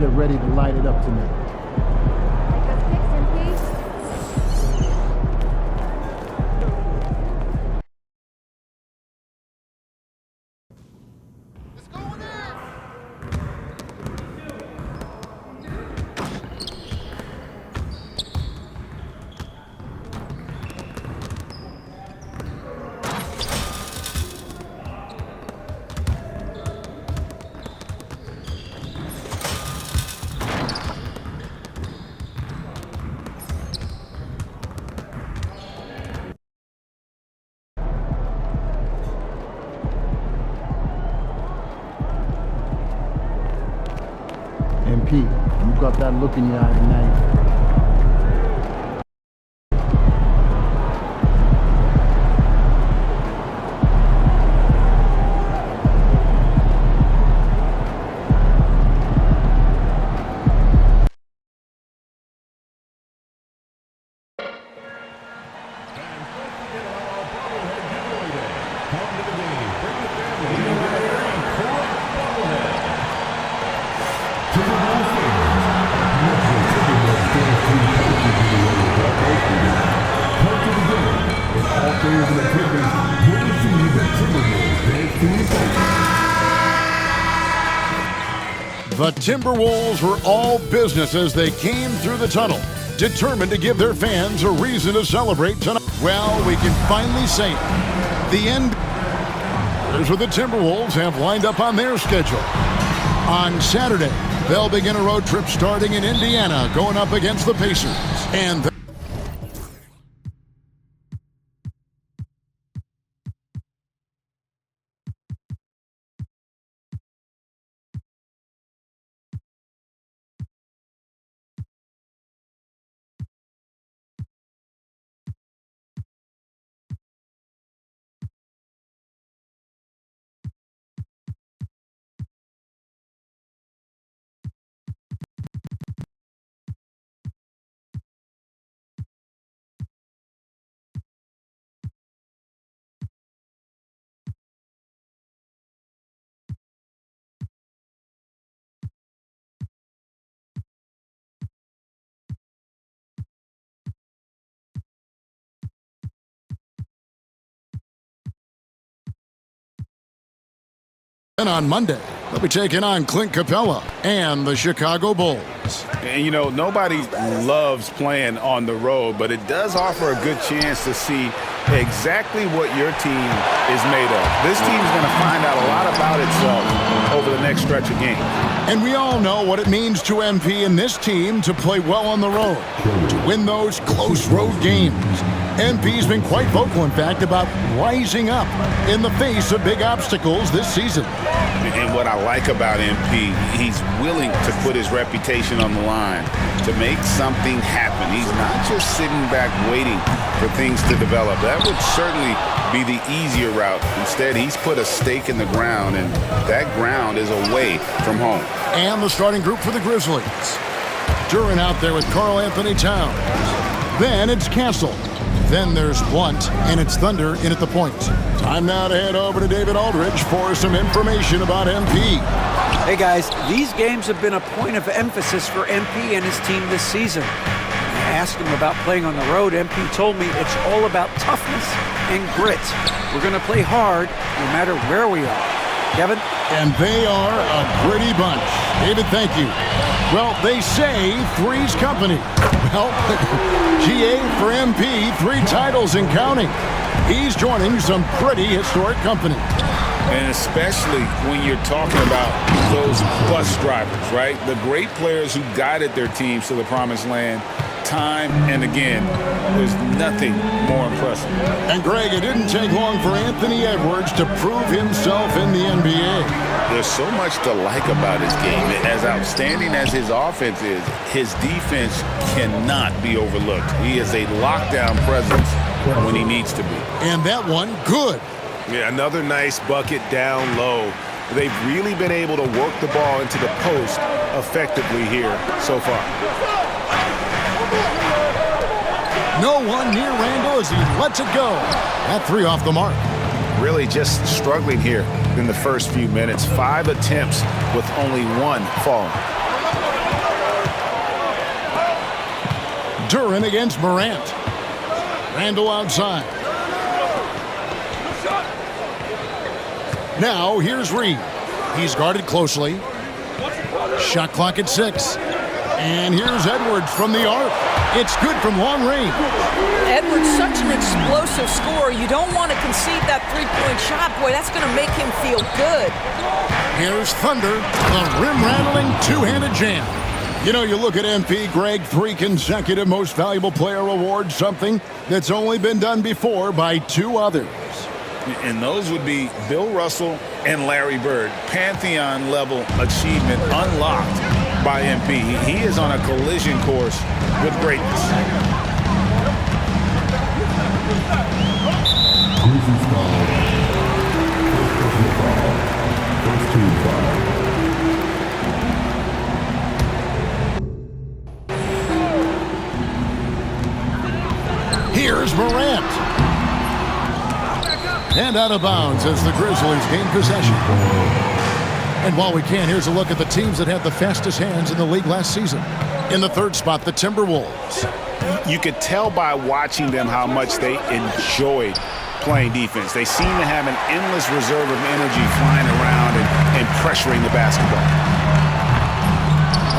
they're ready to light it up tonight. MP, you got that look in your eye tonight. The Timberwolves were all business as they came through the tunnel, determined to give their fans a reason to celebrate tonight. Well, we can finally say it. The end. Here's what the Timberwolves have lined up on their schedule. On Saturday, they'll begin a road trip starting in Indiana, going up against the Pacers. And on Monday, they'll be taking on Clint Capella and the Chicago Bulls. And, you know, nobody loves playing on the road, but it does offer a good chance to see exactly what your team is made of. This team's going to find out a lot about itself over the next stretch of games. And we all know what it means to MP and this team to play well on the road, to win those close road games. MP's been quite vocal, in fact, about rising up in the face of big obstacles this season. And what I like about MP, he's willing to put his reputation on the line to make something happen. He's not just sitting back waiting for things to develop. That would certainly be the easier route. Instead, he's put a stake in the ground, and that ground is away from home. And the starting group for the Grizzlies. Duran out there with Karl Anthony Towns. Then it's Castle. Then there's Blunt, and it's Thunder in at the point. Time now to head over to David Aldridge for some information about MP. Hey guys, these games have been a point of emphasis for MP and his team this season. I asked him about playing on the road. MP told me it's all about toughness and grit. We're going to play hard no matter where we are. Kevin? And they are a gritty bunch. David, thank you. Well, they say three's company. Well, GA for MP, 3 titles and counting. He's joining some pretty historic company. And especially when you're talking about those bus drivers, right? The great players who guided their teams to the promised land time and again. There's nothing more impressive. And Greg, it didn't take long for Anthony Edwards to prove himself in the NBA. There's so much to like about his game. As outstanding as his offense is, his defense cannot be overlooked. He is a lockdown presence when he needs to be. And that one, good. Yeah, another nice bucket down low. They've really been able to work the ball into the post effectively here so far. No one near Randall as he lets it go. That 3 off the mark. Really just struggling here in the first few minutes. 5 attempts with only 1 falling. Duren against Morant. Randall outside. Now here's Reed. He's guarded closely. Shot clock at 6. And here's Edwards from the arc. It's good from long range. Edwards, such an explosive scorer. You don't want to concede that three-point shot. Boy, that's going to make him feel good. Here's Thunder, the rim-rattling two-handed jam. You know, you look at MP, Greg, 3 consecutive Most Valuable Player awards, something that's only been done before by 2 others. And those would be Bill Russell and Larry Bird. Pantheon-level achievement unlocked by MP. He is on a collision course with greatness. Here's Morant. And out of bounds as the Grizzlies gain possession. And while we can, here's a look at the teams that had the fastest hands in the league last season. In the 3rd spot, the Timberwolves. You could tell by watching them how much they enjoyed playing defense. They seem to have an endless reserve of energy flying around and pressuring the basketball.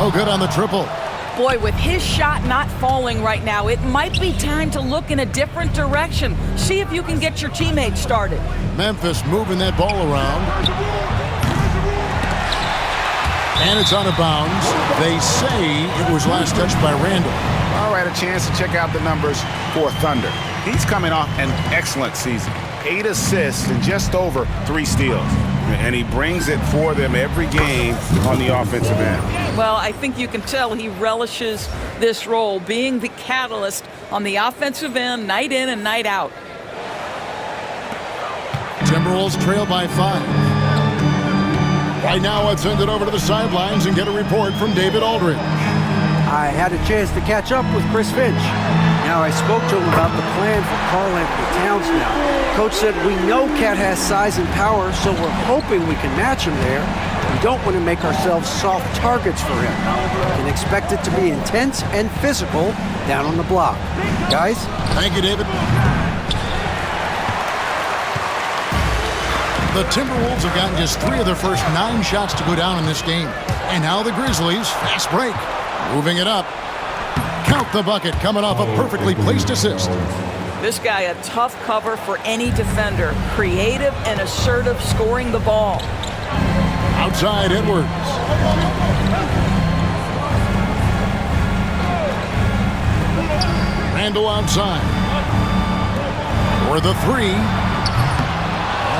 Oh, good on the triple. Boy, with his shot not falling right now, it might be time to look in a different direction. See if you can get your teammates started. Memphis moving that ball around. And it's out of bounds. They say it was last touched by Randall. All right, a chance to check out the numbers for Thunder. He's coming off an excellent season. 8 assists and just over 3 steals. And he brings it for them every game on the offensive end. Well, I think you can tell he relishes this role, being the catalyst on the offensive end, night in and night out. Timberwolves trail by 5. Right now, let's send it over to the sidelines and get a report from David Aldridge. I had a chance to catch up with Chris Finch. Now, I spoke to him about the plan for Karl-Anthony Towns now. Coach said, we know Cat has size and power, so we're hoping we can match him there. We don't want to make ourselves soft targets for him. We can expect it to be intense and physical down on the block. Guys? Thank you, David. The Timberwolves have gotten just 3 of their first 9 shots to go down in this game. And now the Grizzlies, fast break, moving it up. Count the bucket, coming off a perfectly placed assist. This guy, a tough cover for any defender. Creative and assertive scoring the ball. Outside Edwards. Randall outside. For the 3.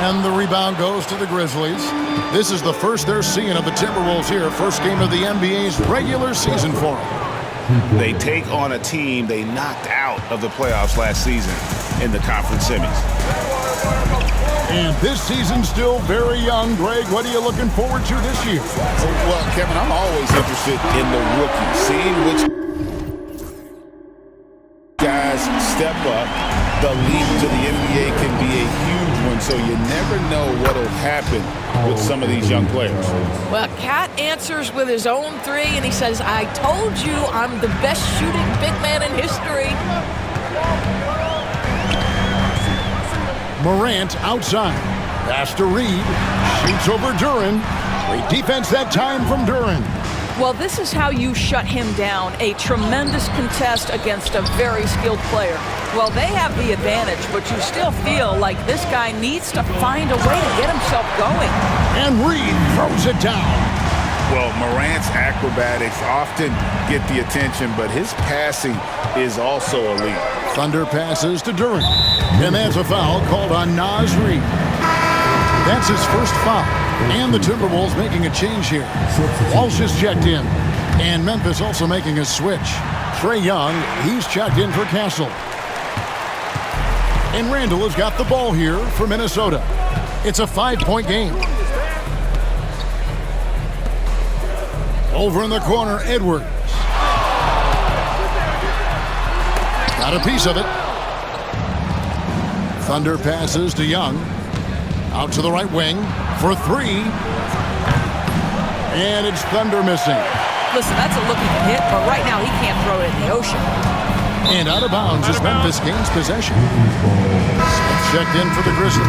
And the rebound goes to the Grizzlies. This is the first they're seeing of the Timberwolves here. First game of the NBA's regular season for them. They take on a team they knocked out of the playoffs last season in the conference semis. And this season's still very young. Greg, what are you looking forward to this year? Well, Kevin, I'm always interested in the rookies, seeing which guys step up. The leap to the NBA can be a huge one, so you never know what will happen with some of these young players. Well, Cat answers with his own 3, and he says, I told you I'm the best shooting big man in history. Morant outside. Pass to Reed. Shoots over Duren. Great defense that time from Duren. Well, this is how you shut him down. A tremendous contest against a very skilled player. Well, they have the advantage, but you still feel like this guy needs to find a way to get himself going. And Reed throws it down. Well, Morant's acrobatics often get the attention, but his passing is also elite. Thunder passes to Duren. And that's a foul called on Naz Reid. That's his first foul. And the Timberwolves making a change here. Walsh is checked in. And Memphis also making a switch. Trae Young, he's checked in for Castle. And Randall has got the ball here for Minnesota. It's a 5-point game. Over in the corner, Edwards. Got a piece of it. Thunder passes to Young. Out to the right wing for 3. And it's Thunder missing. Listen, that's a looking hit, but right now he can't throw it in the ocean. And out of bounds as Memphis gains possession. Smith checked in for the Grizzlies.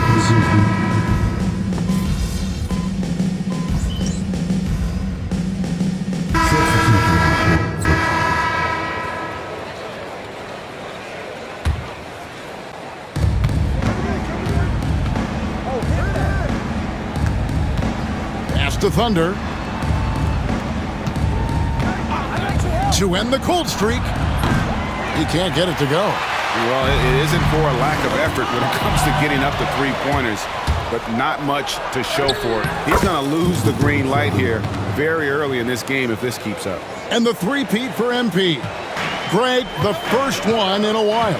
To Thunder to end the cold streak. He can't get it to go. Well, it isn't for a lack of effort when it comes to getting up to three-pointers, but not much to show for it. He's going to lose the green light here very early in this game if this keeps up. And the three-peat for MP. Greg, the first one in a while.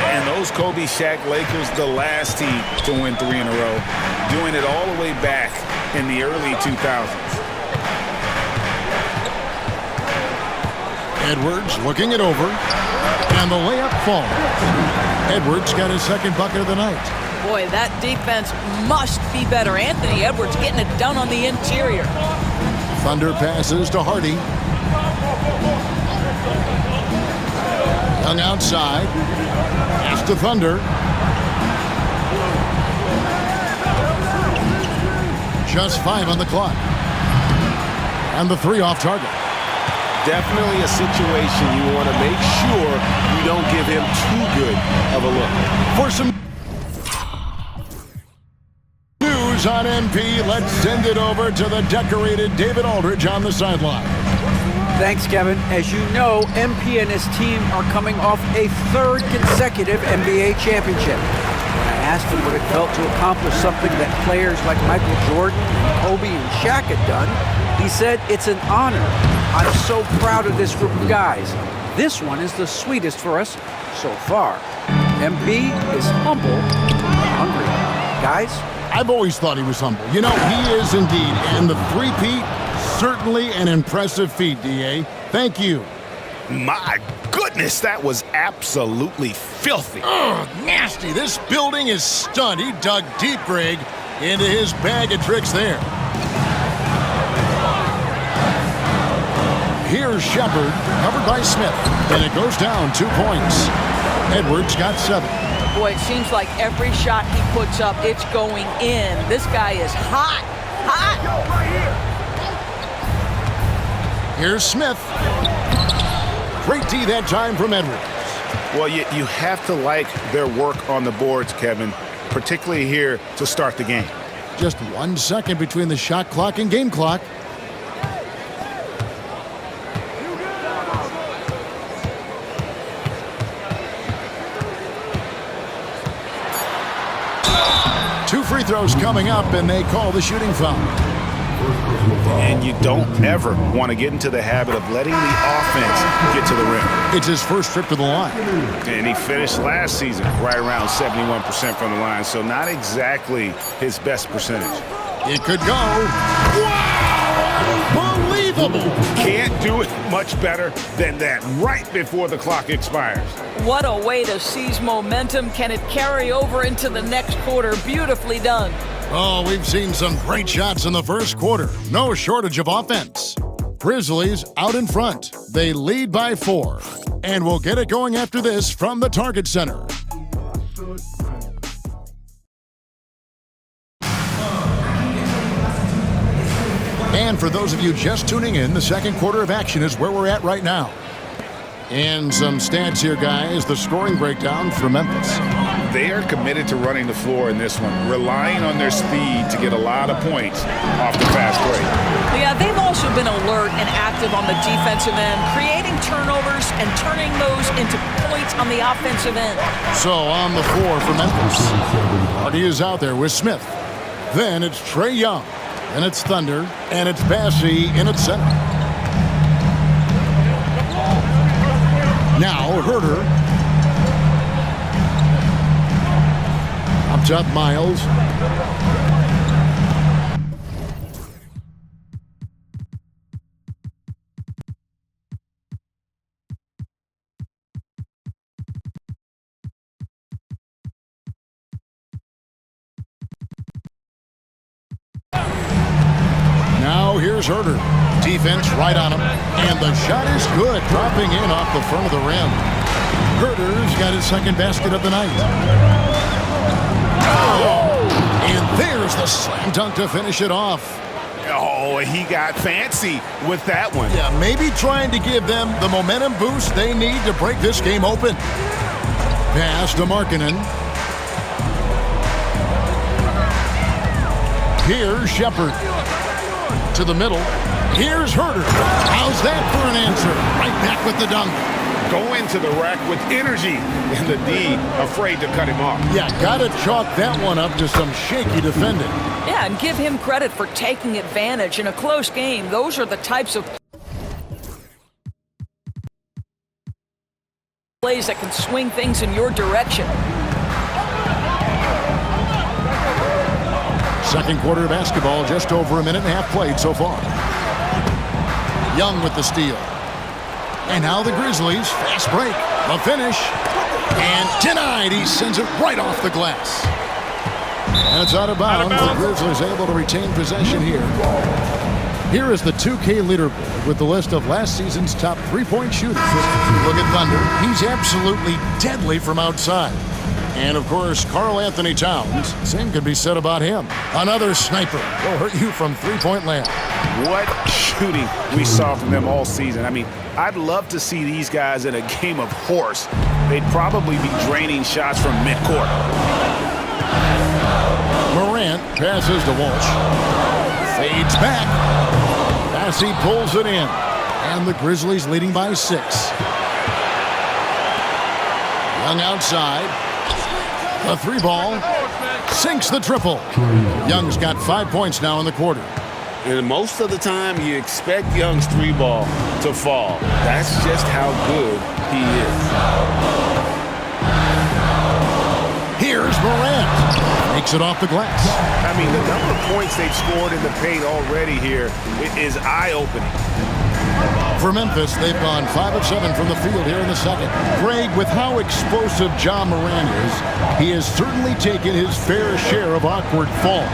And those Kobe Shaq Lakers, the last team to win 3 in a row, doing it all the way back in the early 2000s. Edwards looking it over, and the layup falls. Edwards got his second bucket of the night. Boy, that defense must be better. Anthony Edwards getting it done on the interior. Thunder passes to Hardy. Young outside. Pass to Thunder. Just 5 on the clock. And the 3 off target. Definitely a situation you want to make sure you don't give him too good of a look. For some news on MP, let's send it over to the decorated David Aldridge on the sideline. Thanks, Kevin. As you know, MP and his team are coming off a 3rd consecutive NBA championship. I asked him what it felt to accomplish something that players like Michael Jordan, Kobe, and Shaq had done. He said, "It's an honor. I'm so proud of this group of guys. This one is the sweetest for us so far." MP is humble and hungry. Guys? I've always thought he was humble. You know, he is indeed. And the three-peat, certainly an impressive feat, D.A. Thank you. My goodness, that was absolutely filthy. Ugh, nasty. This building is stunned. He dug deep, Greg, into his bag of tricks there. Here's Shepard, covered by Smith. And it goes down 2 points. Edwards got 7. Boy, it seems like every shot he puts up, it's going in. This guy is hot. Hot. Here's Smith. Great D that time from Edwards. Well, you have to like their work on the boards, Kevin, particularly here to start the game. Just 1 second between the shot clock and game clock. Two free throws coming up, and they call the shooting foul. And you don't ever want to get into the habit of letting the offense get to the rim. It's his first trip to the line. And he finished last season right around 71% from the line, so not exactly his best percentage. It could go. Wow! Unbelievable! Can't do it much better than that right before the clock expires. What a way to seize momentum. Can it carry over into the next quarter? Beautifully done. Oh, we've seen some great shots in the first quarter. No shortage of offense. Grizzlies out in front. They lead by 4. And we'll get it going after this from the Target Center. And for those of you just tuning in, the second quarter of action is where we're at right now. And some stats here, guys. The scoring breakdown for Memphis. They are committed to running the floor in this one, relying on their speed to get a lot of points off the fast break. Yeah, they've also been alert and active on the defensive end, creating turnovers and turning those into points on the offensive end. So on the floor for Memphis. Hardy is out there with Smith. Then it's Trae Young. And it's Thunder. And it's Bassey in its center. Now Herter. Up top, Miles. Now here's Herter. Defense right on him. And the shot is good, dropping in off the front of the rim. Herder's got his second basket of the night. Oh, and there's the slam dunk to finish it off. Oh, he got fancy with that one. Yeah, maybe trying to give them the momentum boost they need to break this game open. Pass to Markkanen. Here's Shepard. To the middle. Here's Herder. How's that for an answer? Right back with the dunk. Go into the rack with energy, and the D afraid to cut him off. Yeah, gotta chalk that one up to some shaky defending. Yeah, and give him credit for taking advantage in a close game. Those are the types of plays that can swing things in your direction. Second quarter of basketball, just over a minute and a half played so far. Young with the steal. And now the Grizzlies, fast break, the finish, and denied. He sends it right off the glass. And it's out of bounds. The Grizzlies able to retain possession here. Here is the 2K leaderboard with the list of last season's top three-point shooters. Look at Thunder. He's absolutely deadly from outside. And, of course, Karl Anthony Towns. Same could be said about him. Another sniper will hurt you from three-point land. What shooting we saw from them all season. I mean, I'd love to see these guys in a game of horse. They'd probably be draining shots from midcourt. Morant passes to Walsh. Fades back. As he pulls it in. And the Grizzlies leading by 6. Young outside. The three ball. Sinks the triple. Young's got 5 points now in the quarter. And most of the time, you expect Young's three ball to fall. That's just how good he is. Here's Morant. Makes it off the glass. I mean, the number of points they've scored in the paint already here is eye-opening. For Memphis, they've gone 5 of 7 from the field here in the second. Greg, with how explosive Ja Morant is, he has certainly taken his fair share of awkward falls.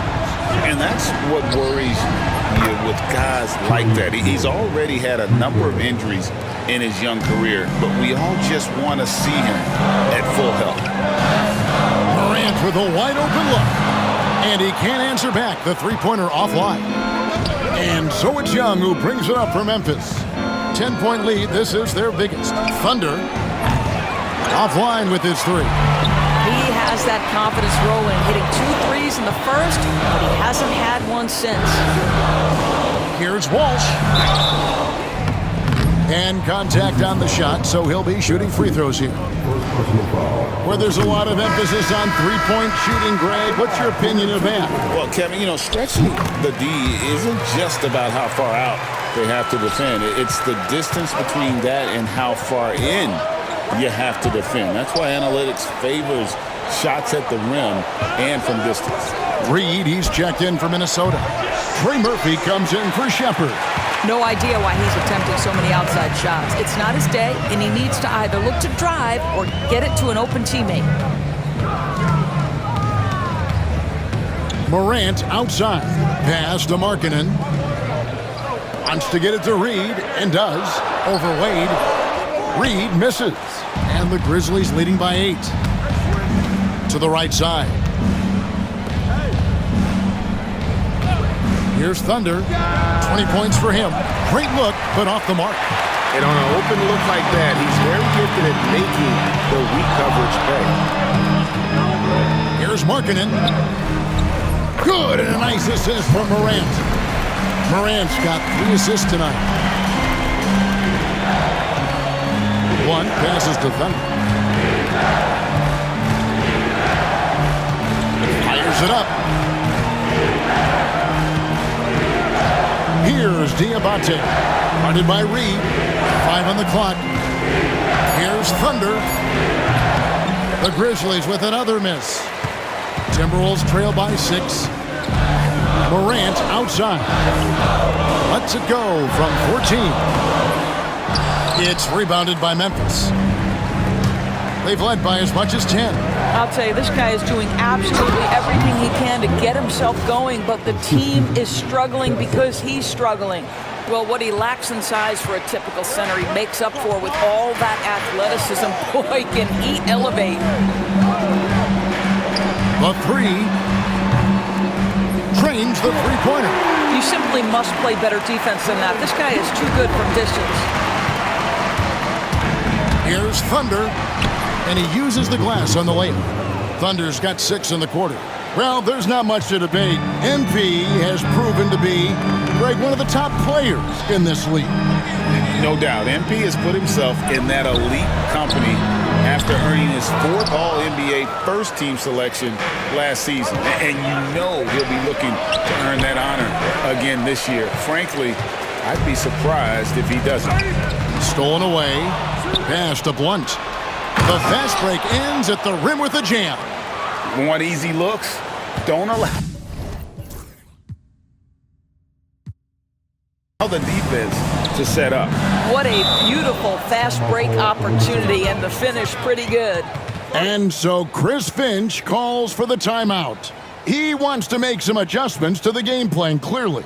And that's what worries you with guys like that. He's already had a number of injuries in his young career, but we all just want to see him at full health. Morant with a wide-open look. And he can't answer back. The three-pointer offline. And so it's Young who brings it up for Memphis. 10-point lead. This is their biggest. Thunder offline with his three. He has that confidence rolling, hitting 2 threes in the first, but he hasn't had one since. Here's Walsh. And contact on the shot, so he'll be shooting free throws here. Where there's a lot of emphasis on three-point shooting, Greg, what's your opinion of that? Well, Kevin, you know, stretching the D isn't just about how far out they have to defend. It's the distance between that and how far in you have to defend. That's why analytics favors shots at the rim and from distance. Reed, he's checked in for Minnesota. Trey Murphy comes in for Shepard. No idea why he's attempting so many outside shots. It's not his day, and he needs to either look to drive or get it to an open teammate. Morant outside. Pass to Markkanen. Wants to get it to Reed, and does. Over Wade. Reed misses. And the Grizzlies leading by 8. To the right side. Here's Thunder. 20 points for him. Great look, but off the mark. And on an open look like that, he's very gifted at making the weak coverage pay. Here's Markkanen. Good, and a nice assist from Morant. Morant's got 3 assists tonight. 1 passes to Thunder. Fires it up. Here's Diabate. Guarded by Reed. 5 on the clock. Here's Thunder. The Grizzlies with another miss. Timberwolves trail by 6. Morant outside. Lets it go from 14. It's rebounded by Memphis. They've led by as much as 10. I'll tell you, this guy is doing absolutely everything he can to get himself going, but the team is struggling because he's struggling. Well, what he lacks in size for a typical center, he makes up for with all that athleticism. Boy, can he elevate. The three. Drains the three-pointer. You simply must play better defense than that. This guy is too good from distance. Here's Thunder, and he uses the glass on the layup. Thunder's got 6 in the quarter. Well, there's not much to debate. MP has proven to be, Greg, one of the top players in this league. No doubt. MP has put himself in that elite company after earning his 4th All-NBA first-team selection last season. And you know he'll be looking to earn that honor again this year. Frankly, I'd be surprised if he doesn't. Stolen away. Pass to Blunt. The fast break ends at the rim with a jam. Want easy looks? Don't allow the defense to set up. What a beautiful fast break opportunity, and the finish pretty good. And so Chris Finch calls for the timeout. He wants to make some adjustments to the game plan, clearly.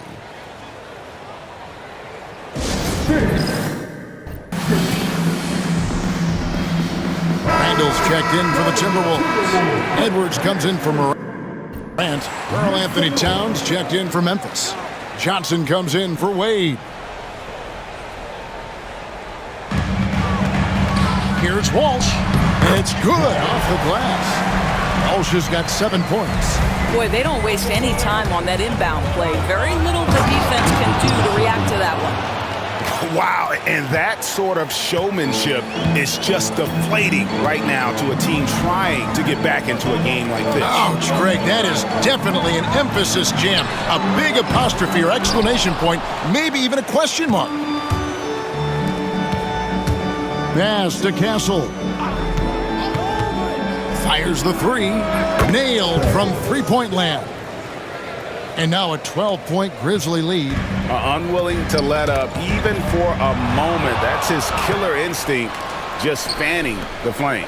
Randall's checked in for the Timberwolves. Edwards comes in for Morant. Karl Anthony Towns checked in for Memphis. Johnson comes in for Wade. Here's Walsh, and it's good off the glass. Walsh has got 7 points. Boy, they don't waste any time on that inbound play. Very little the defense can do to react to that one. Wow, and that sort of showmanship is just deflating right now to a team trying to get back into a game like this. Ouch, Greg, that is definitely an emphasis jam. A big apostrophe or exclamation point, maybe even a question mark. Pass to Castle. Fires the three. Nailed from three-point land. And now a 12-point Grizzly lead. Unwilling to let up even for a moment. That's his killer instinct, just fanning the flame.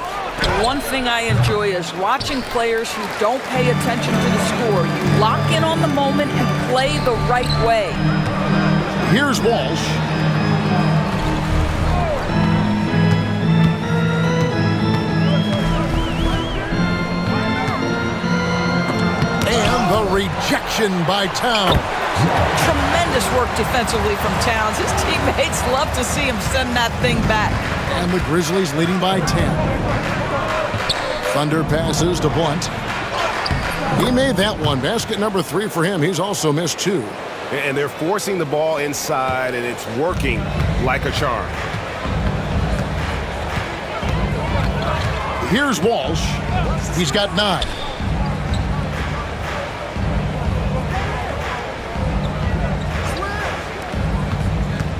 One thing I enjoy is watching players who don't pay attention to the score. You lock in on the moment and play the right way. Here's Walsh. And the rejection by Towns. Tremendous work defensively from Towns. His teammates love to see him send that thing back. And the Grizzlies leading by 10. Thunder passes to Blunt. He made that one. Basket number 3 for him. He's also missed 2. And they're forcing the ball inside, and it's working like a charm. Here's Walsh. He's got 9.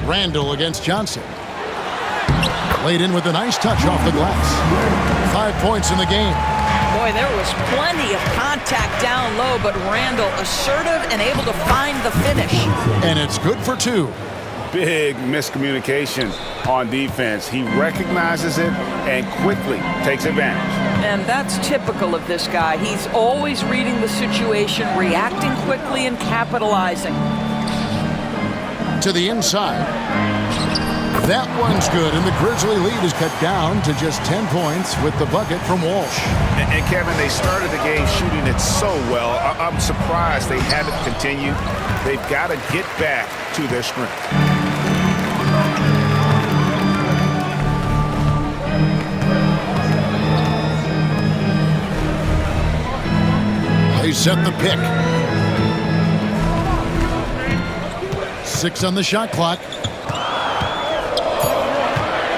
Randall against Johnson. Laid in with a nice touch off the glass. 5 points in the game. Boy, there was plenty of contact down low, but Randall assertive and able to find the finish. And it's good for 2. Big miscommunication on defense. He recognizes it and quickly takes advantage. And that's typical of this guy. He's always reading the situation, reacting quickly and capitalizing. To the inside. That one's good, and the Grizzly lead is cut down to just 10 points with the bucket from Walsh. And Kevin, they started the game shooting it so well. I'm surprised they haven't continued. They've got to get back to their strength. They set the pick. 6 on the shot clock.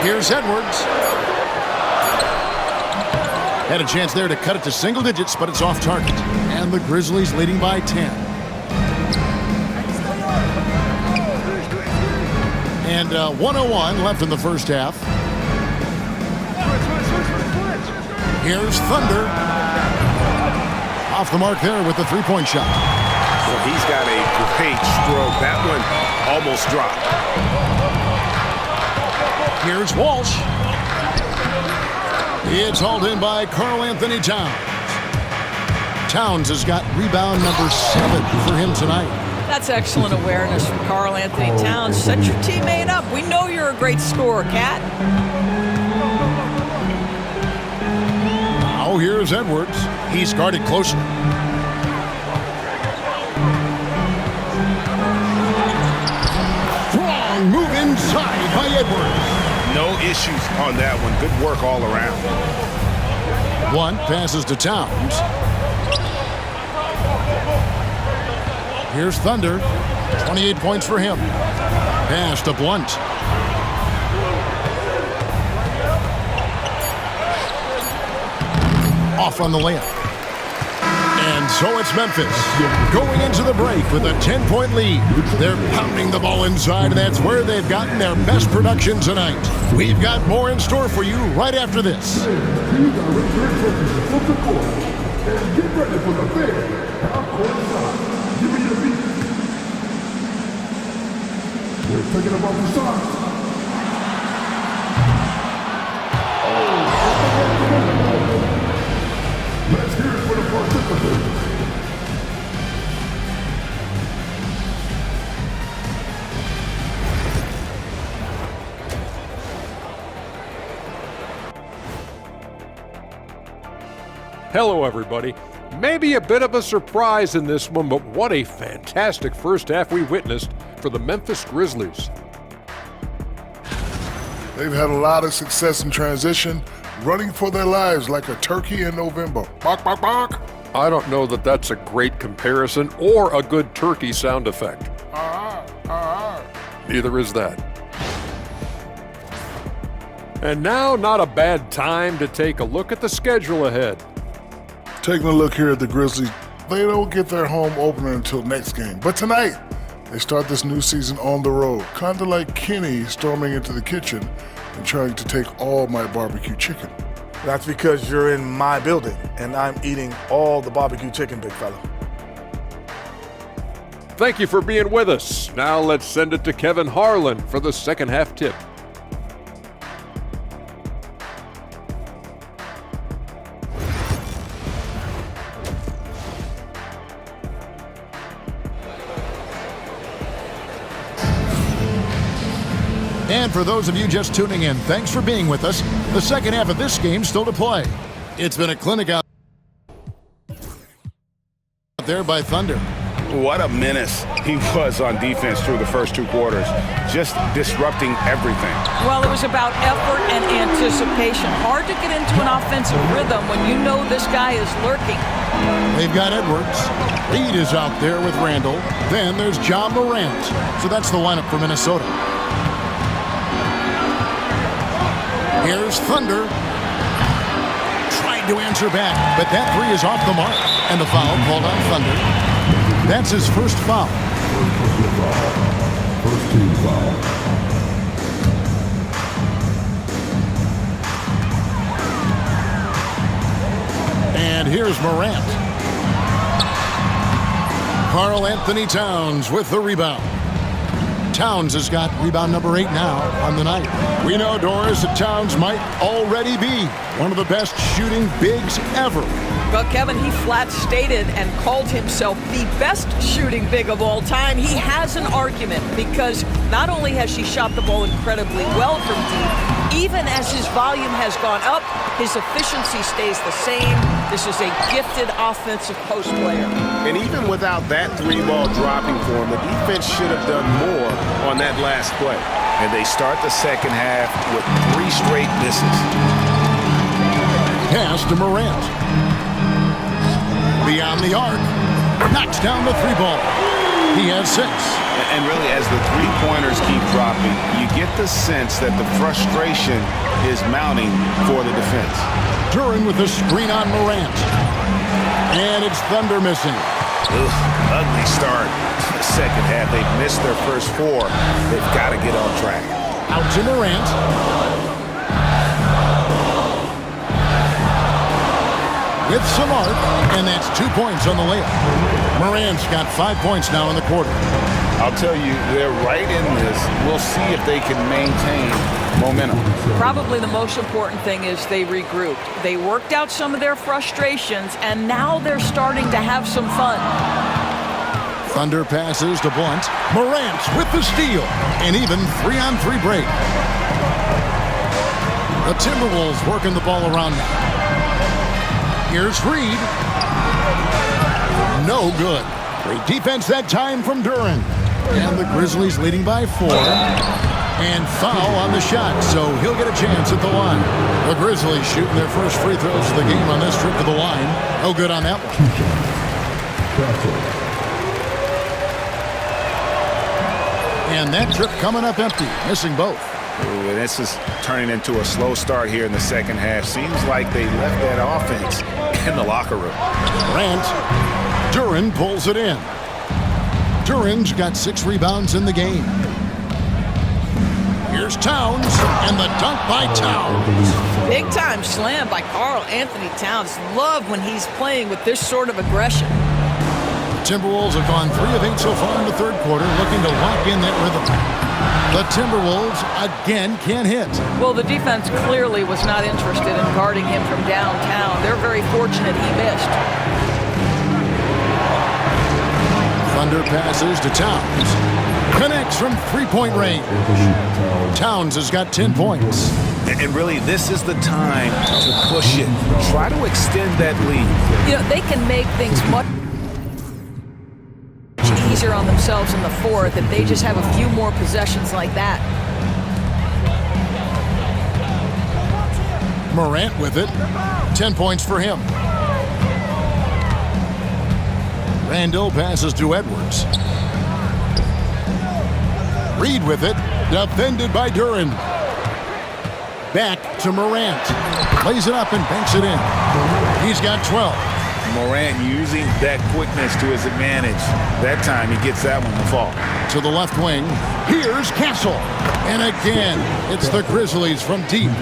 Here's Edwards. Had a chance there to cut it to single digits, but it's off target. And the Grizzlies leading by 10. And 1:01 left in the first half. Here's Thunder. Off the mark there with the three-point shot. Well, he's got a great stroke. That one almost dropped. Here's Walsh. It's hauled in by Karl Anthony Towns. Towns has got rebound number 7 for him tonight. That's excellent awareness from Karl Anthony Towns. Set your teammate up. We know you're a great scorer, Cat. Now here's Edwards. He's guarded closely. Strong move inside by Edwards. No issues on that one. Good work all around. One passes to Towns. Here's Thunder. 28 points for him. Pass to Blunt. Off on the layup. And so it's Memphis going into the break with a 10-point lead. They're pounding the ball inside, and that's where they've gotten their best production tonight. We've got more in store for you right after this. Get ready for the big half-court shot. Give me your beat. We're thinking about the shots. Let's hear it for the participants. Hello, everybody. Maybe a bit of a surprise in this one, but what a fantastic first half we witnessed for the Memphis Grizzlies. They've had a lot of success in transition, running for their lives like a turkey in November. Bark, bark, bark. I don't know that that's a great comparison or a good turkey sound effect. Neither is that. And now, not a bad time to take a look at the schedule ahead. Taking a look here at the Grizzlies, they don't get their home opener until next game. But tonight, they start this new season on the road, kind of like Kenny storming into the kitchen and trying to take all my barbecue chicken. That's because you're in my building, and I'm eating all the barbecue chicken, big fella. Thank you for being with us. Now let's send it to Kevin Harlan for the second half tip. And for those of you just tuning in, thanks for being with us. The second half of this game still to play. It's been a clinic out there by Thunder. What a menace he was on defense through the first two quarters, just disrupting everything. Well, it was about effort and anticipation. Hard to get into an offensive rhythm when you know this guy is lurking. They've got Edwards. Reed is out there with Randall. Then there's John Morant. So that's the lineup for Minnesota. Here's Thunder. Trying to answer back, but that three is off the mark. And the foul called on Thunder. That's his first foul. First team foul. And here's Morant. Karl Anthony Towns with the rebound. Towns has got rebound number 8 now on the night. We know, Doris, that Towns might already be one of the best shooting bigs ever. Well, Kevin, he flat stated and called himself the best shooting big of all time. He has an argument because not only has she shot the ball incredibly well from deep, even as his volume has gone up, his efficiency stays the same. This is a gifted offensive post player. And even without that three ball dropping for him, the defense should have done more on that last play. And they start the second half with 3 straight misses. Pass to Morant. Beyond the arc. Knocks down the 3 ball. He has 6. And really, as the 3-pointers keep dropping, you get the sense that the frustration is mounting for the defense. Duren with the screen on Morant. And it's Thunder missing. Ugly start. The second half, they've missed their first 4. They've got to get on track. Out to Morant. With some arc, and that's 2 points on the layup. Morant's got 5 points now in the quarter. I'll tell you, they're right in this. We'll see if they can maintain momentum. Probably the most important thing is they regrouped. They worked out some of their frustrations, and now they're starting to have some fun. Thunder passes to Blunt. Morant with the steal. An even 3-on-3 break. The Timberwolves working the ball around now. Here's Reed. No good. Great defense that time from Duren. And the Grizzlies leading by 4. And foul on the shot, so he'll get a chance at the line. The Grizzlies shooting their first free throws of the game on this trip to the line. No good on that one. And that trip coming up empty, missing both. Ooh, and this is turning into a slow start here in the second half. Seems like they left that offense in the locker room. Grant. Duren pulls it in. Duren's got 6 rebounds in the game. Here's Towns, and the dunk by Towns. Big time slam by Karl Anthony Towns. Love when he's playing with this sort of aggression. Timberwolves have gone 3 of 8 so far in the third quarter, looking to lock in that rhythm. The Timberwolves again can't hit. Well, the defense clearly was not interested in guarding him from downtown. They're very fortunate he missed. Thunder passes to Towns. Connects from 3-point range. Towns has got 10 points. And really, this is the time to push it. Try to extend that lead. You know, they can make things much easier on themselves in the fourth if they just have a few more possessions like that. Morant with it. 10 points for him. Randall passes to Edwards. Reed with it. Defended by Duren. Back to Morant. Plays it up and banks it in. He's got 12. Morant using that quickness to his advantage. That time he gets that one to fall. To the left wing. Here's Castle. And again, it's the Grizzlies from deep.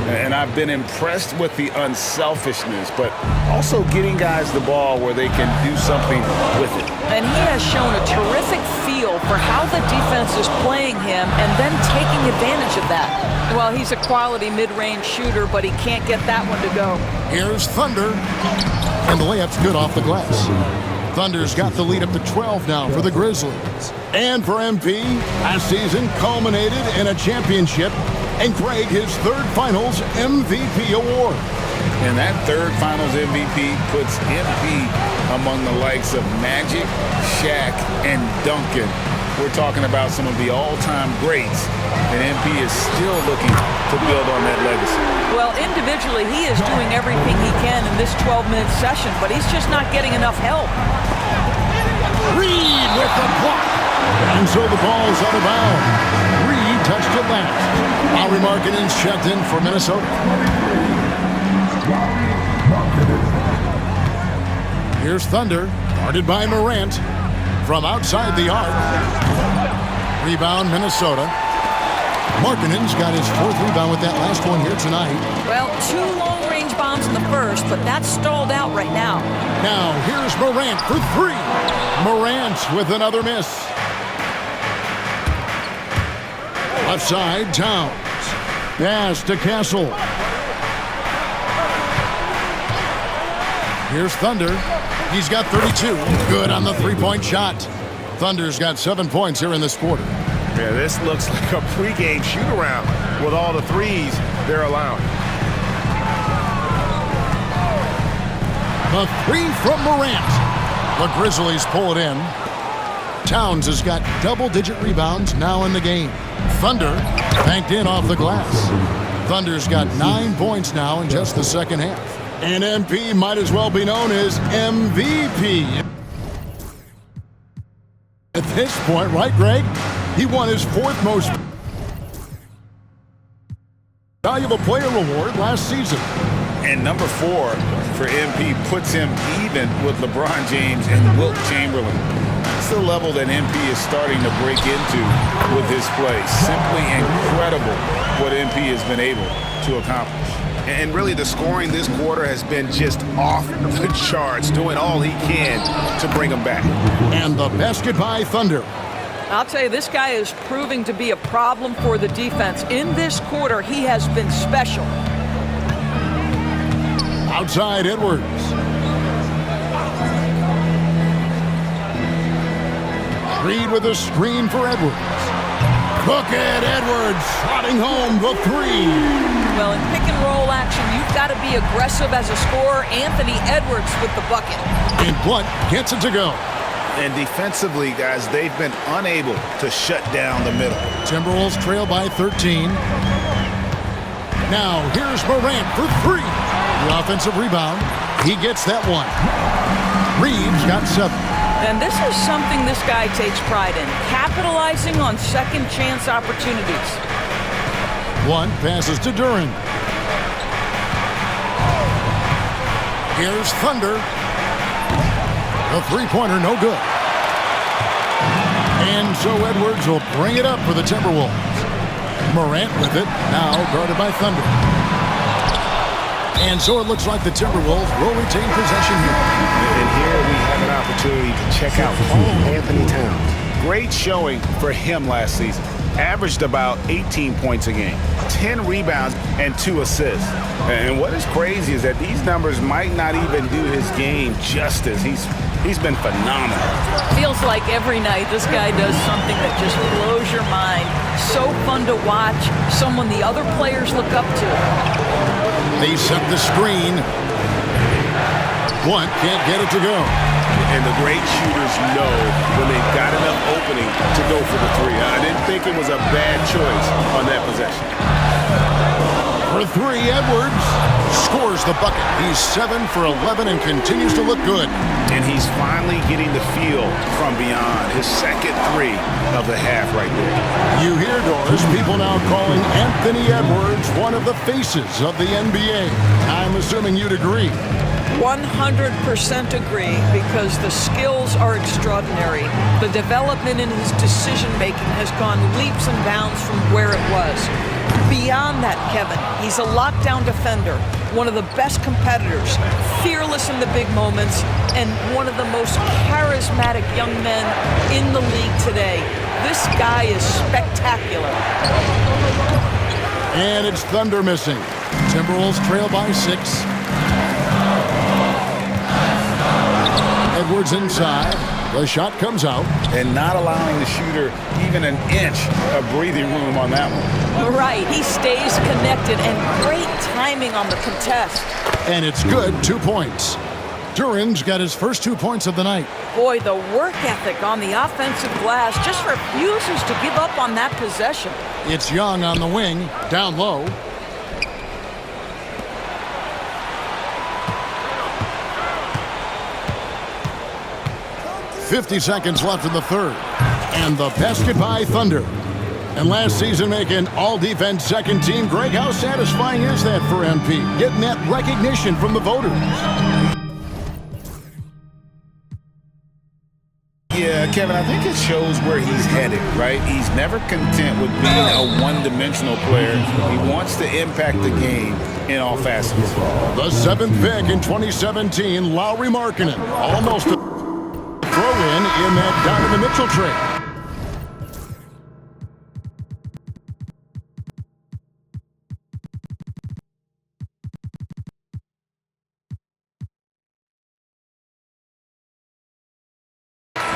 And I've been impressed with the unselfishness, but also getting guys the ball where they can do something with it. And he has shown a terrific feel for how the defense is playing him and then taking advantage of that. Well, he's a quality mid-range shooter, but he can't get that one to go. Here's Thunder. And the layup's good off the glass. Thunder's got the lead up to 12 now for the Grizzlies. And for MP, last season culminated in a championship and Craig his third Finals MVP award. And that third Finals MVP puts MP among the likes of Magic, Shaq, and Duncan. We're talking about some of the all-time greats, and MP is still looking to build on that legacy. Well, individually, he is doing everything he can in this 12-minute session, but he's just not getting enough help. Reed with the block. And so the ball's out of bounds. Reed touched it last. Lauri Markkanen's checked in for Minnesota. Here's Thunder, guarded by Morant. From outside the arc. Rebound, Minnesota. Markkanen's got his 4th rebound with that last one here tonight. Well, 2 long-range bombs in the first, but that's stalled out right now. Now, here's Morant for 3. Morant with another miss. Left side, Towns. Pass to Castle. Here's Thunder. He's got 32. Good on the 3-point shot. Thunder's got 7 points here in this quarter. Yeah, this looks like a pregame shoot-around with all the threes they're allowing. The 3 from Morant. The Grizzlies pull it in. Towns has got double-digit rebounds now in the game. Thunder banked in off the glass. Thunder's got 9 points now in just the second half. And MP might as well be known as MVP. At this point, right, Greg? He won his 4th most valuable player award last season. And number 4 for MP puts him even with LeBron James and Wilt Chamberlain. That's the level that MP is starting to break into with his play. Simply incredible what MP has been able to accomplish. And really, the scoring this quarter has been just off the charts, doing all he can to bring him back. And the basket by Thunder. I'll tell you, this guy is proving to be a problem for the defense. In this quarter, he has been special. Outside Edwards. Reed with a screen for Edwards. Bucket Edwards trotting home the three. Well, in pick and roll action, you've got to be aggressive as a scorer. Anthony Edwards with the bucket. And Blunt gets it to go. And defensively, guys, they've been unable to shut down the middle. Timberwolves trail by 13. Now, here's Morant for three. The offensive rebound. He gets that one. Reeves got 7. And this is something this guy takes pride in, capitalizing on second chance opportunities. One passes to Duren. Here's Thunder. The three-pointer, no good. And so Edwards will bring it up for the Timberwolves. Morant with it, now guarded by Thunder. And so it looks like the Timberwolves will retain possession here. And here we have an opportunity to check out Anthony Towns. Great showing for him last season. Averaged about 18 points a game, 10 rebounds, and 2 assists. And what is crazy is that these numbers might not even do his game justice. He's been phenomenal. Feels like every night this guy does something that just blows your mind. So fun to watch, someone the other players look up to. They set the screen. Blunt can't get it to go. And the great shooters know when they've got enough opening to go for the three. I didn't think it was a bad choice on that possession. For three, Edwards scores the bucket. He's 7 for 11 and continues to look good. And he's finally getting the feel from beyond. His second three of the half right there. You hear, Doris, people now calling Anthony Edwards one of the faces of the NBA. I'm assuming you'd agree. 100% agree, because the skills are extraordinary. The development in his decision-making has gone leaps and bounds from where it was. Beyond that, Kevin, he's a lockdown defender, one of the best competitors, fearless in the big moments, and one of the most charismatic young men in the league today. This guy is spectacular. And it's Thunder missing. Timberwolves trail by 6. Edwards inside. The shot comes out. And not allowing the shooter even an inch of breathing room on that one. Right, he stays connected, and great timing on the contest. And it's good, 2 points. Duren's got his first 2 points of the night. Boy, the work ethic on the offensive glass just refuses to give up on that possession. It's Young on the wing, down low. .50 seconds left in the third. And the basket by Thunder. And last season making all-defense second team. Greg, how satisfying is that for MP? Getting that recognition from the voters. Yeah, Kevin, I think it shows where he's headed, right? He's never content with being a one-dimensional player. He wants to impact the game in all facets. The 7th pick in 2017, Lauri Markkanen. Almost a throw-in that Donovan Mitchell trade.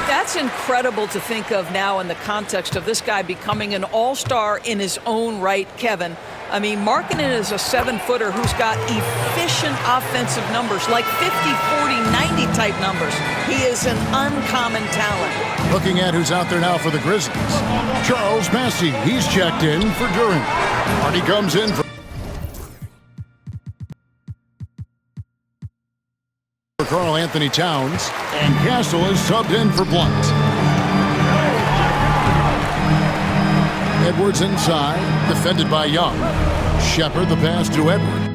That's incredible to think of now in the context of this guy becoming an all-star in his own right, Kevin. I mean, Markkanen is a 7-footer who's got efficient offensive numbers, like 50, 40, 90 type numbers. He is an uncommon talent. Looking at who's out there now for the Grizzlies. Charles Massey, he's checked in for Duren. Hardy comes in for Karl Anthony Towns, and Castle is subbed in for Blunt. Edwards inside, defended by Young. Shepard the pass to Edwards.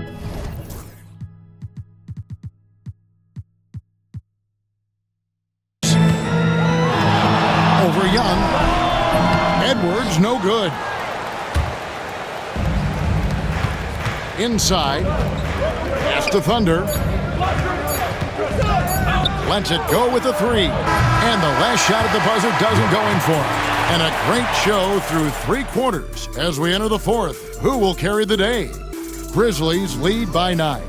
Over Young. Edwards, no good. Inside. Pass to Thunder. Lets it go with the three. And the last shot at the buzzer doesn't go in for him. And a great show through 3 quarters as we enter the 4th. Who will carry the day? Grizzlies lead by 9.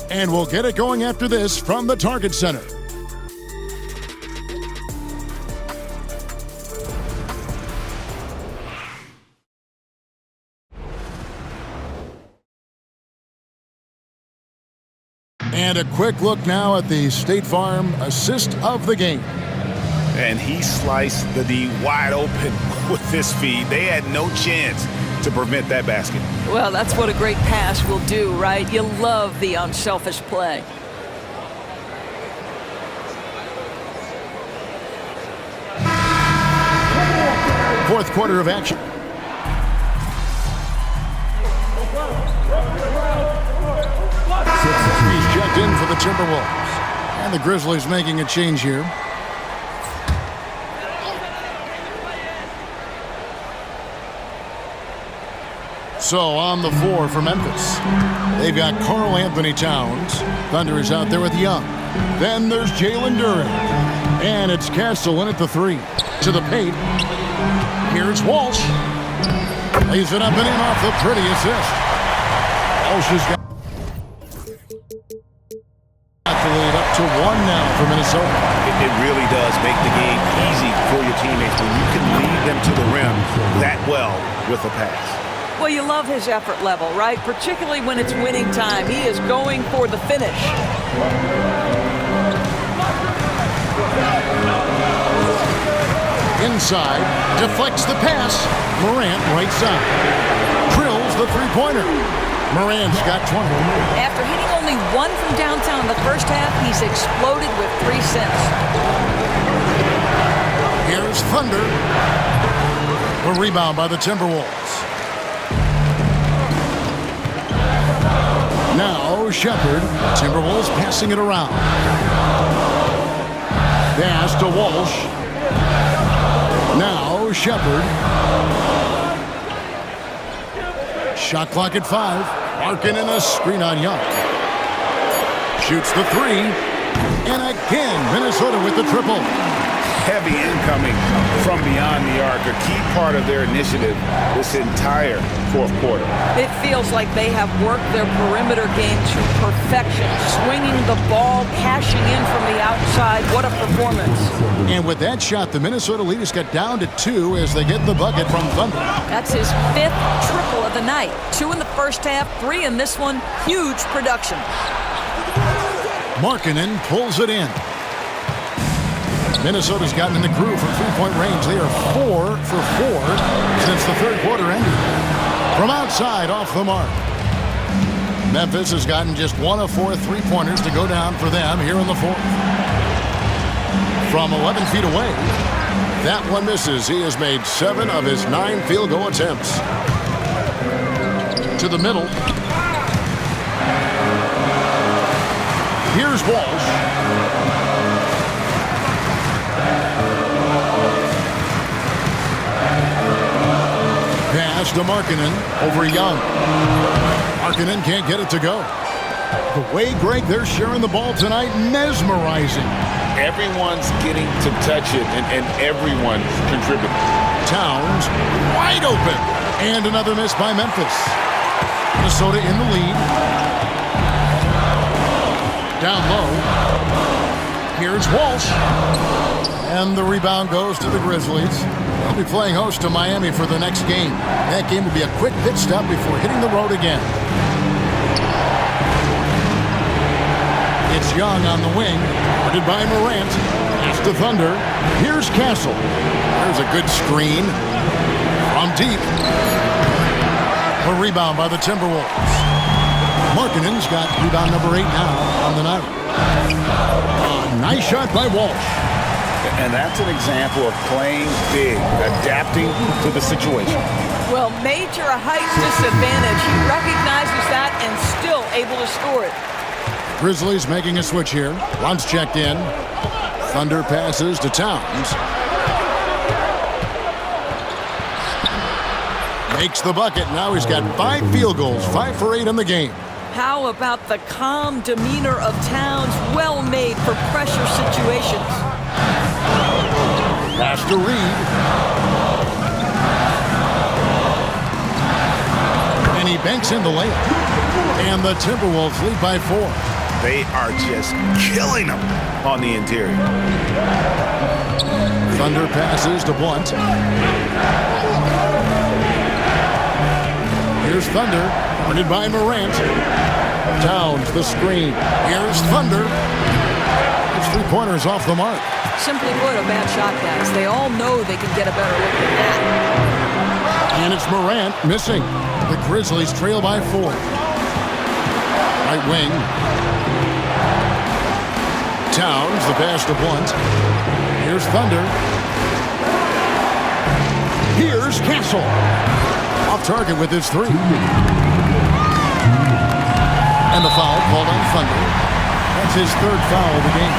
And we'll get it going after this from the Target Center. And a quick look now at the State Farm assist of the game. And he sliced the D wide open with this feed. They had no chance to prevent that basket. Well, that's what a great pass will do, right? You love the unselfish play. Fourth quarter of action. He's checked in for the Timberwolves. And the Grizzlies making a change here. So on the floor for Memphis, they've got Karl Anthony Towns. Thunder is out there with Young. Then there's Jalen Duren. And it's Castle in at the three. To the paint. Here's Walsh. Lays it up and in off the pretty assist. Walsh has got the lead up to one now for Minnesota. It really does make the game easy for your teammates when you can lead them to the rim that well with a pass. Well, you love his effort level, right? Particularly when it's winning time. He is going for the finish. Inside, deflects the pass. Morant right side. Drills the three-pointer. Morant's got 20. After hitting only one from downtown in the first half, he's exploded with 3 cents. Here's Thunder. A rebound by the Timberwolves. Now Shepherd. Timberwolves passing it around. Pass to Walsh. Now Shepherd. Shot clock at 5. Larkin in a screen on Young. Shoots the three. And again, Minnesota with the triple. Heavy incoming from beyond the arc, a key part of their initiative this entire fourth quarter. It feels like they have worked their perimeter game to perfection, swinging the ball, cashing in from the outside. What a performance. And with that shot, the Minnesota leaders got down to 2 as they get the bucket from Thunder. That's his 5th triple of the night. 2 in the first half, 3 in this one. Huge production. Markkanen pulls it in. Minnesota's gotten in the groove from three-point range. They are 4 for 4 since the third quarter ended. From outside, off the mark. Memphis has gotten just 1 of 4 three-pointers to go down for them here in the fourth. From 11 feet away, that one misses. He has made 7 of his 9 field goal attempts. To the middle. Here's Walsh. Pass to Markkanen over Young. Markkanen can't get it to go. The way, Greg, they're sharing the ball tonight, mesmerizing. Everyone's getting to touch it, and everyone contributing. Towns wide open. And another miss by Memphis. Minnesota in the lead. Down low. Here's Walsh. And the rebound goes to the Grizzlies. They'll be playing host to Miami for the next game. That game will be a quick pit stop before hitting the road again. It's Young on the wing. Guarded by Morant. Pass to Thunder. Here's Castle. There's a good screen. From deep. A rebound by the Timberwolves. Markkanen's got rebound number 8 now on the night. A nice shot by Walsh. And that's an example of playing big, adapting to the situation. Well, major a height disadvantage. He recognizes that and still able to score it. Grizzlies making a switch here. Once checked in. Thunder passes to Towns. Makes the bucket. Now he's got 5 field goals, 5 for 8 in the game. How about the calm demeanor of Towns? Well made for pressure situations. Pass to Reed. And he banks in the layup. And the Timberwolves lead by 4. They are just killing them on the interior. Thunder passes to Blunt. Here's Thunder, guarded by Morant. Towns, the screen. Here's Thunder. It's 3-pointers off the mark. Simply put, a bad shot, guys. They all know they can get a better look than that. And it's Morant missing. The Grizzlies trail by 4. Right wing. Towns, the pass to Blunt. Here's Thunder. Here's Castle. Off target with his 3. And the foul called on Thunder. That's his 3rd foul of the game.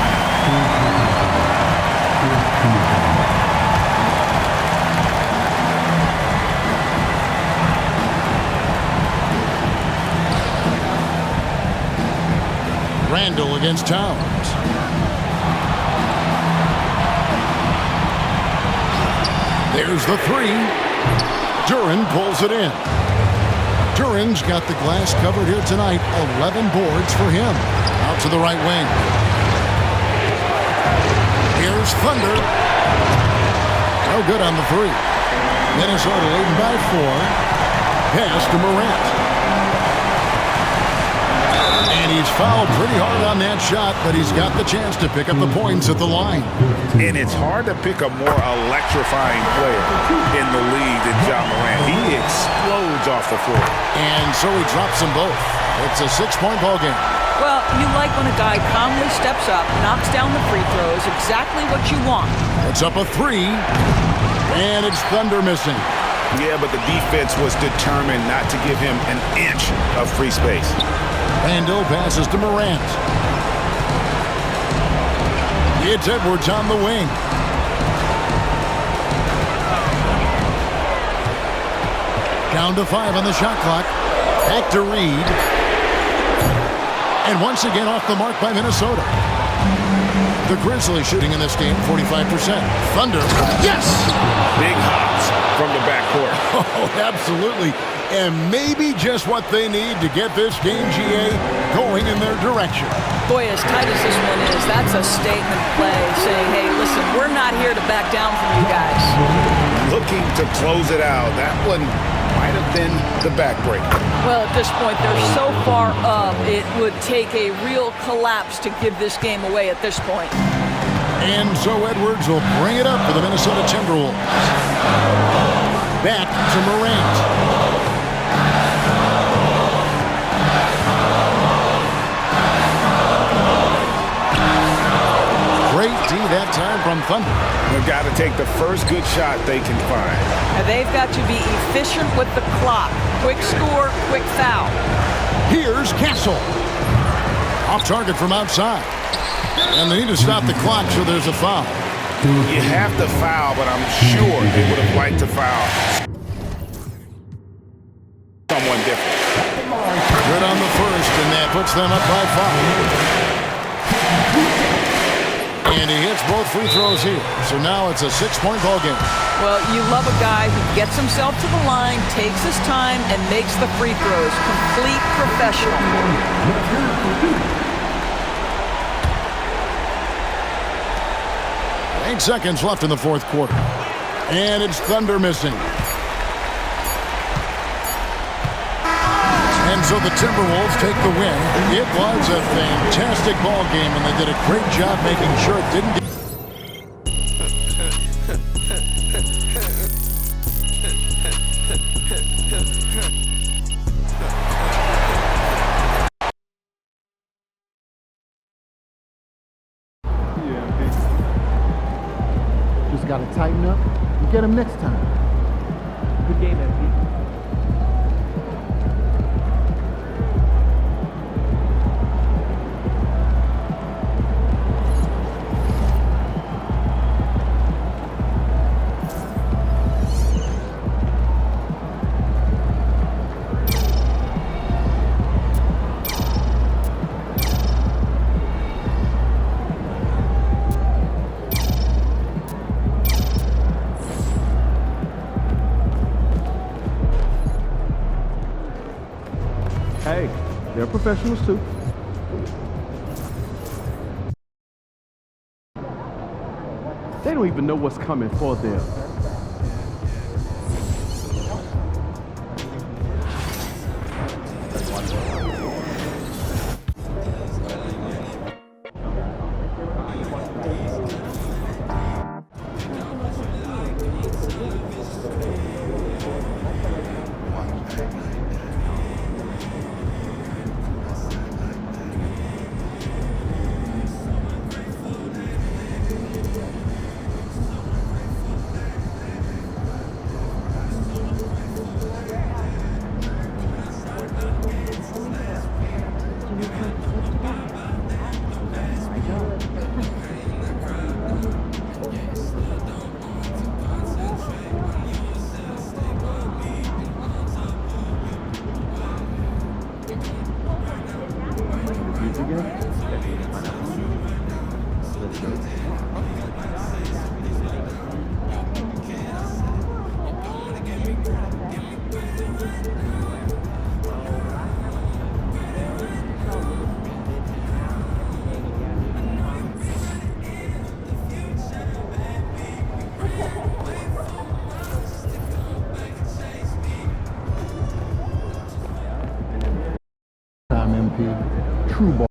Randall against Towns. There's the 3. Duren pulls it in. Duren's got the glass covered here tonight. 11 boards for him. Out to the right wing. Here's Thunder. No good on the 3. Minnesota leading by 4. Pass to Morant. And he's fouled pretty hard on that shot, but he's got the chance to pick up the points at the line. And it's hard to pick a more electrifying player in the league than Ja Morant. He explodes off the floor. And so he drops them both. It's a 6-point ball game. Well, you like when a guy calmly steps up, knocks down the free throws, exactly what you want. It's up a 3, and it's Thunder missing. Yeah, but the defense was determined not to give him an inch of free space. Randall passes to Morant. It's Edwards on the wing. Down to 5 on the shot clock. Back to Reed. And once again off the mark by Minnesota. The Grizzlies shooting in this game 45%. Thunder. Yes! Big hops from the backcourt. Oh, absolutely. And maybe just what they need to get this game, GA, going in their direction. Boy, as tight as this one is, that's a statement play saying, hey, listen, we're not here to back down from you guys. Looking to close it out. That one might have been the backbreaker. Well, at this point, they're so far up, it would take a real collapse to give this game away at this point. And so Edwards will bring it up for the Minnesota Timberwolves. Back to Morant. Great D that time from Thunder. They've got to take the first good shot they can find. And they've got to be efficient with the clock. Quick score, quick foul. Here's Castle. Off target from outside. And they need to stop the clock, so there's a foul. You have to foul, but I'm sure they would have liked to foul someone different. Good on the first, and that puts them up by 5. And he hits both free throws here. So now it's a 6-point ball game. Well, you love a guy who gets himself to the line, takes his time, and makes the free throws. Complete professional. 8 seconds left in the 4th quarter. And it's Thunder missing. And so the Timberwolves take the win. It was a fantastic ball game, and they did a great job making sure it didn't get... Just got to tighten up and get him next time. Good game, MP. Hey, they're professionals too. They don't even know what's coming for them. Time, MP. True ball